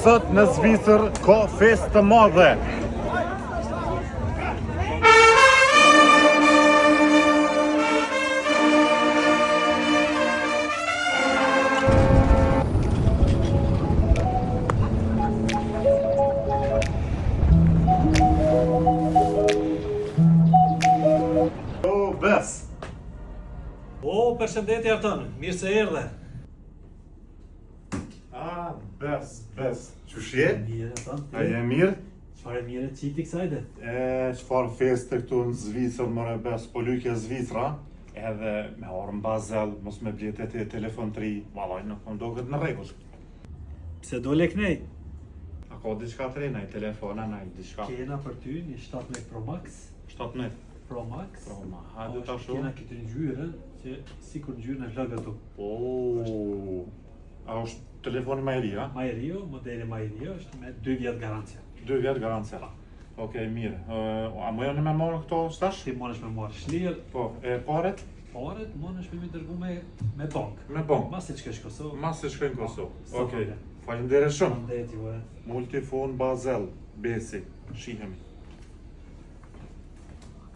sot në Zvicër ka festë të madhe. Bes. Përshëndetje Arton, mirë se erdhe. Bes. Qëshje? Mirë, Arton. A je mirë? Çfarë mirë qiti kësajde? Çfarë feste këtu në Zvicër, more Bes, po lyke Zvicra, edhe me orën bazel, mos me bjetet e telefon të ri, vallaj nuk më duket në rregull. Pse do lek nej? A ka diçka të re, naj telefona, naj diçka. Kena për ty një 17 Pro Max. 17. Pro Max. Hajde ta shoh. Kena këtë ngjyrë që sikur ngjyrën e vlogët tu. A është telefoni më i ri, a? Më i ri, modeli më i ri është me 2 vjet garancia. 2 vjet garancia. Okej, mirë. A më janë me marrë këto stash? Ti monesh me marrë shlirë. Po, e paret? Paret monesh me dërgu me bank. Me bank. Mas se shkosh Kosovë. Mas se shkojnë Kosovë. Okej. Faleminderit shumë. Faleminderit juve. Multifon Bazel, Besi, shihemi.